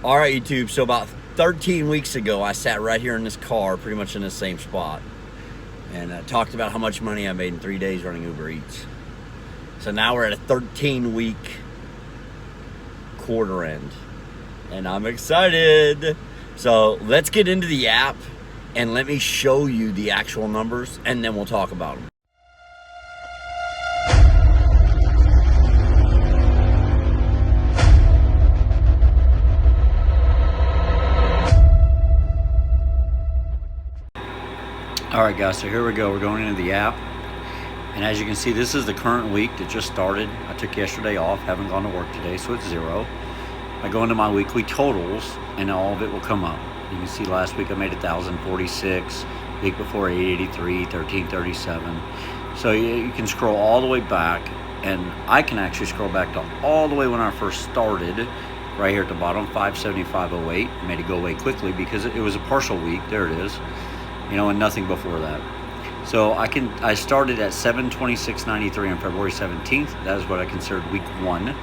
All right, YouTube. So about 13 weeks ago, I sat right here in this car, pretty much in the same spot, and talked about how much money I made in 3 days running UberEats. So now we're at a 13-week quarter end, and I'm excited. So let's get into the app, and let me show you the actual numbers, and then we'll talk about them. Alright guys, so here we go. We're going into the app, and as you can see, this is the current week that just started. I took yesterday off, haven't gone to work today, so it's 0. I go into my weekly totals and all of it will come up. You can see last week I made 1,046, week before 883, 1,337. So you can scroll all the way back, and I can actually scroll back to all the way when I first started, right here at the bottom, 575.08. Made it go away quickly because it was a partial week. There it is. And nothing before that. So I started at 726.93 on February 17th. That is what I considered week 1.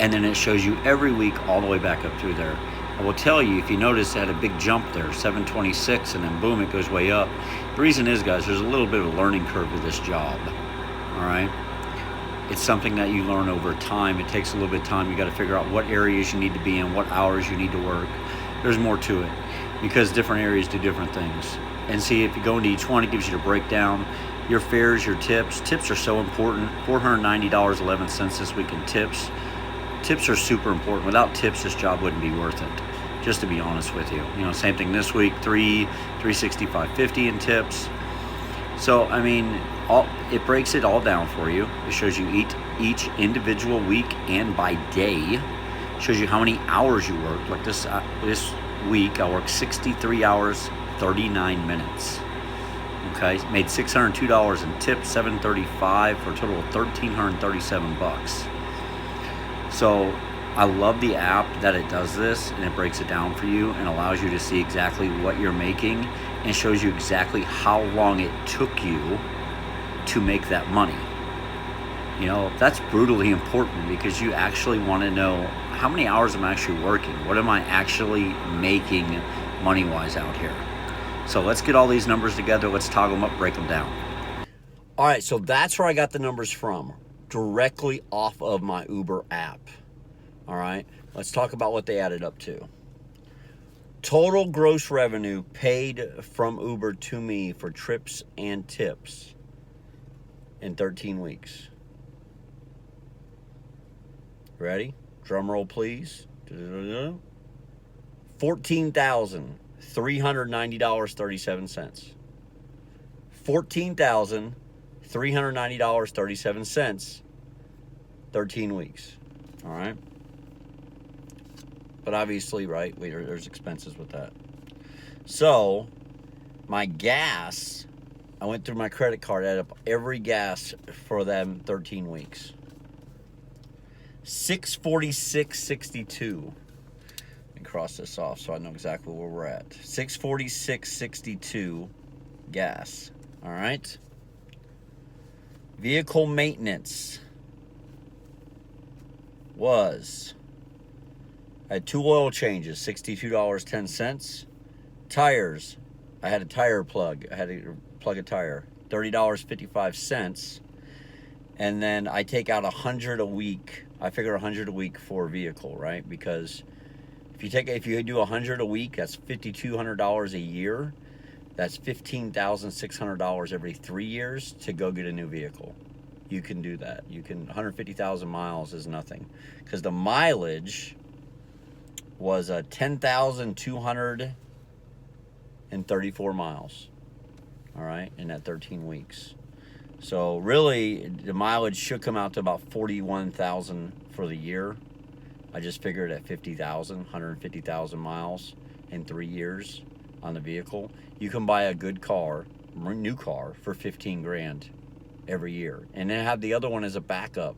And then it shows you every week all the way back up through there. I will tell you, if you notice, it had a big jump there, 726, and then boom, it goes way up. The reason is, guys, there's a little bit of a learning curve to this job. All right. It's something that you learn over time. It takes a little bit of time. You got to figure out what areas you need to be in, what hours you need to work. There's more to it, because different areas do different things. And see, if you go into each one, it gives you the breakdown, your fares, your tips. Tips are so important. $490.11 this week in tips. Tips are super important. Without tips, this job wouldn't be worth it, just to be honest with you. Same thing this week, $365.50 in tips. So, I mean, it breaks it all down for you. It shows you each individual week and by day. It shows you how many hours you work. Like this week, I worked 63 hours, 39 minutes. Okay, made $602 in tips, $735 for a total of $1,337. So I love the app that it does this, and it breaks it down for you and allows you to see exactly what you're making and shows you exactly how long it took you to make that money. That's brutally important, because you actually want to know how many hours am I actually working? What am I actually making money-wise out here? So let's get all these numbers together. Let's toggle them up, break them down. All right, so that's where I got the numbers from, directly off of my Uber app. All right, let's talk about what they added up to. Total gross revenue paid from Uber to me for trips and tips in 13 weeks. Ready? Drum roll, please. $14,390.37. $14,390.37. 13 weeks. All right. But obviously, right, there's expenses with that. So, my gas, I went through my credit card, added up every gas for them 13 weeks. $646.62. And cross this off so I know exactly where we're at. $646.62 gas. All right. Vehicle maintenance was, I had 2 oil changes, $62.10. Tires, I had a tire plug. I had to plug a tire, $30.55. And then I take out 100 a week. I figure 100 a week for a vehicle, right? Because if you do 100 a week, that's $5,200 a year. That's $15,600 every 3 years to go get a new vehicle. You can do that. 150,000 miles is nothing, because the mileage was 10,234 miles. All right, in that 13 weeks. So really, the mileage should come out to about 41,000 for the year. I just figured at 150,000 miles in 3 years on the vehicle. You can buy a good car, new car, for 15 grand every year, and then have the other one as a backup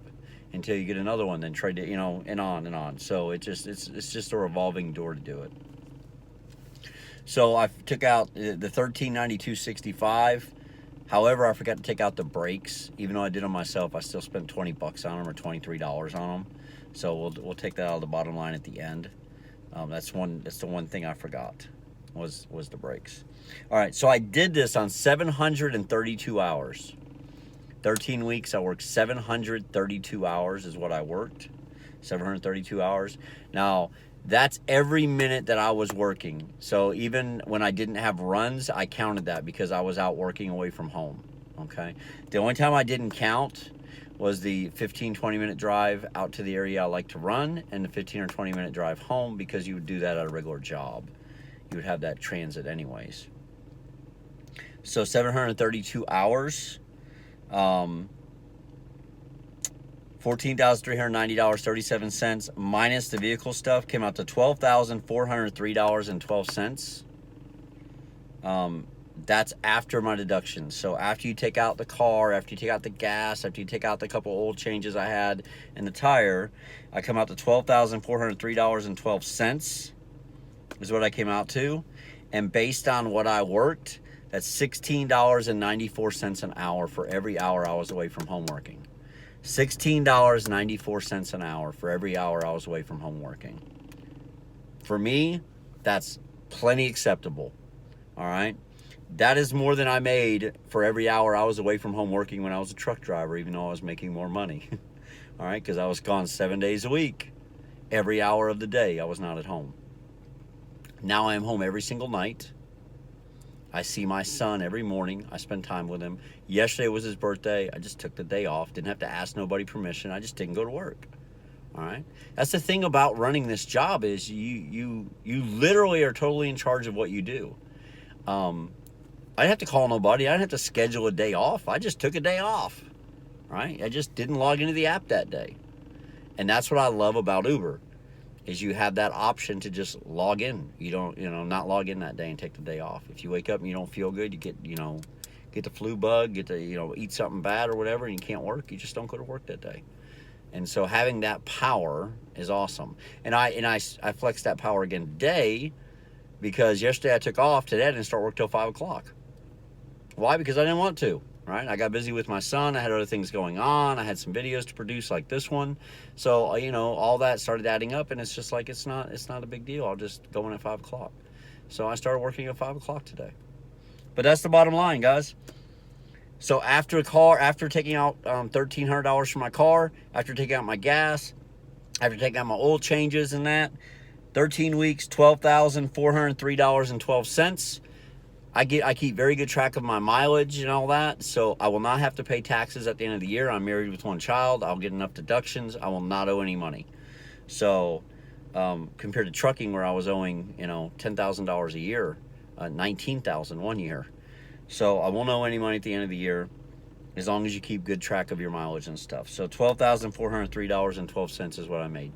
until you get another one, then trade it, and on and on. So it's just a revolving door to do it. So I took out the $1,392.65. However, I forgot to take out the brakes. Even though I did them myself, I still spent $20 on them, or $23 on them. So we'll take that out of the bottom line at the end. That's the one thing I forgot was the brakes. All right, so I did this on 732 hours. 13 weeks, I worked 732 hours is what I worked. 732 hours. Now, that's every minute that I was working. So even when I didn't have runs, I counted that because I was out working away from home. Okay. The only time I didn't count was the 15-20 minute drive out to the area I like to run, and the 15 or 20 minute drive home, because you would do that at a regular job. You would have that transit anyways. So 732 hours, $14,390.37 minus the vehicle stuff came out to $12,403.12. That's after my deductions. So after you take out the car, after you take out the gas, after you take out the couple oil changes I had in the tire, I come out to $12,403.12 is what I came out to. And based on what I worked, that's $16.94 an hour for every hour I was away from home working. $16.94 an hour for every hour I was away from home working. For me, that's plenty acceptable. All right. That is more than I made for every hour I was away from home working when I was a truck driver, even though I was making more money. All right, because I was gone 7 days a week. Every hour of the day, I was not at home. Now I am home every single night. I see my son every morning. I spend time with him. Yesterday was his birthday. I just took the day off. Didn't have to ask nobody permission. I just didn't go to work. All right. That's the thing about running this job is you literally are totally in charge of what you do. I didn't have to call nobody. I didn't have to schedule a day off. I just took a day off, right? I just didn't log into the app that day. And that's what I love about Uber is you have that option to just log in. You don't, not log in that day and take the day off. If you wake up and you don't feel good, you get the flu bug, get to, eat something bad or whatever, and you can't work, you just don't go to work that day. And so having that power is awesome. And I flexed that power again today because yesterday I took off. Today I didn't start work till 5 o'clock. Why? Because I didn't want to, right? I got busy with my son. I had other things going on. I had some videos to produce like this one. So, all that started adding up, and it's just like, it's not a big deal. I'll just go in at 5 o'clock. So I started working at 5 o'clock today. But that's the bottom line, guys. So after taking out $1,300 from my car, after taking out my gas, after taking out my oil changes and that, 13 weeks, $12,403.12. I keep very good track of my mileage and all that, so I will not have to pay taxes at the end of the year. I'm married with one child. I'll get enough deductions. I will not owe any money. So compared to trucking where I was owing, $10,000 a year, $19,000 one year. So I won't owe any money at the end of the year as long as you keep good track of your mileage and stuff. So $12,403.12 is what I made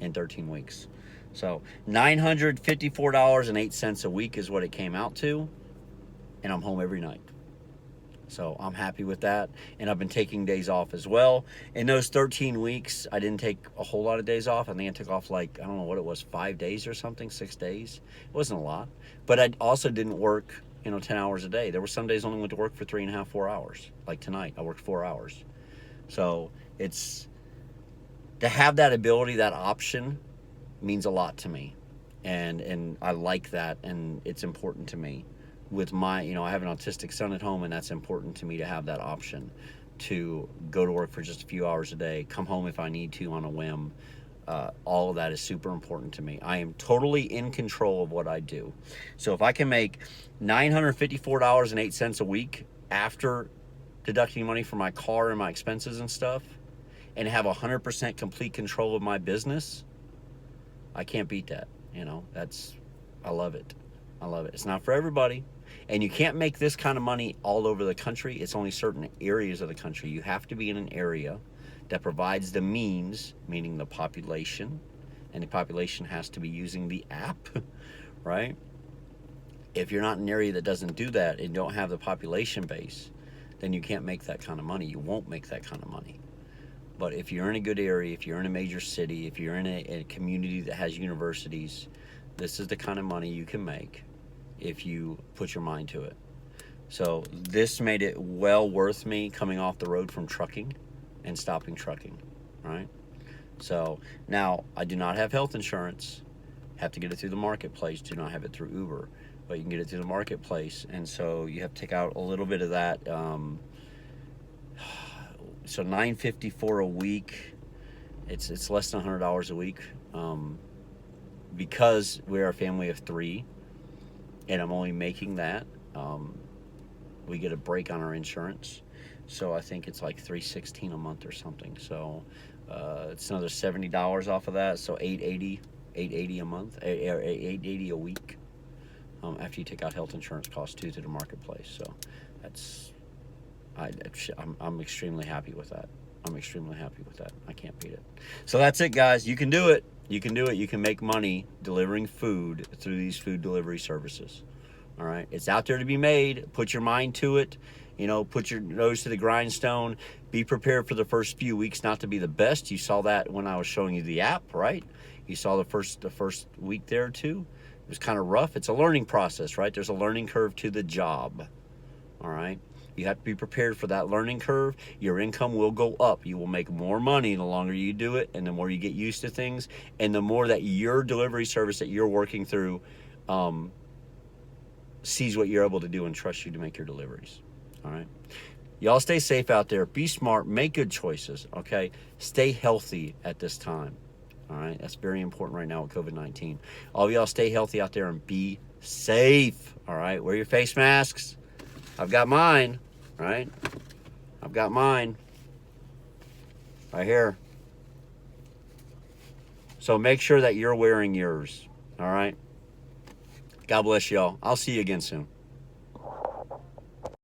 in 13 weeks. So $954.08 a week is what it came out to. And I'm home every night. So I'm happy with that. And I've been taking days off as well. In those 13 weeks, I didn't take a whole lot of days off. I think I took off I don't know what it was, 5 days or something, 6 days. It wasn't a lot. But I also didn't work, 10 hours a day. There were some days I only went to work for 3.5, 4 hours. Like tonight, I worked 4 hours. So it's, to have that ability, that option means a lot to me. And I like that, and it's important to me. With my, I have an autistic son at home, and that's important to me to have that option to go to work for just a few hours a day, come home if I need to on a whim. All of that is super important to me. I am totally in control of what I do. So if I can make $954.08 a week after deducting money from my car and my expenses and stuff, and have 100% complete control of my business, I can't beat that. I love it. I love it. It's not for everybody. And you can't make this kind of money all over the country. It's only certain areas of the country. You have to be in an area that provides the means, meaning the population, and the population has to be using the app, right? If you're not in an area that doesn't do that and don't have the population base, then you can't make that kind of money. You won't make that kind of money. But if you're in a good area, if you're in a major city, if you're in a community that has universities, this is the kind of money you can make if you put your mind to it. So this made it well worth me coming off the road from trucking and stopping trucking, right? So now I do not have health insurance. Have to get it through the marketplace. Do not have it through Uber, but you can get it through the marketplace. And so you have to take out a little bit of that. So $9.54 a week. It's less than $100 a week. Because we're a family of 3, and I'm only making that. We get a break on our insurance, so I think it's like $316 a month or something. So it's another $70 off of that, so $880 a month, $880 a week. After you take out health insurance costs too through the marketplace, so I'm extremely happy with that. I'm extremely happy with that. I can't beat it. So that's it, guys. You can do it. You can do it. You can make money delivering food through these food delivery services. All right, it's out there to be made. Put your mind to it. Put your nose to the grindstone. Be prepared for the first few weeks not to be the best. You saw that when I was showing you the app, right? You saw the first week there too. It was kind of rough. It's a learning process, right? There's a learning curve to the job. All right. You have to be prepared for that learning curve. Your income will go up. You will make more money the longer you do it, and the more you get used to things, and the more that your delivery service that you're working through sees what you're able to do and trusts you to make your deliveries. All right. Y'all stay safe out there. Be smart. Make good choices. Okay. Stay healthy at this time. All right. That's very important right now with COVID-19. All of y'all stay healthy out there and be safe. All right. Wear your face masks. I've got mine. Right. I've got mine right here. So make sure that you're wearing yours. All right. God bless y'all. I'll see you again soon.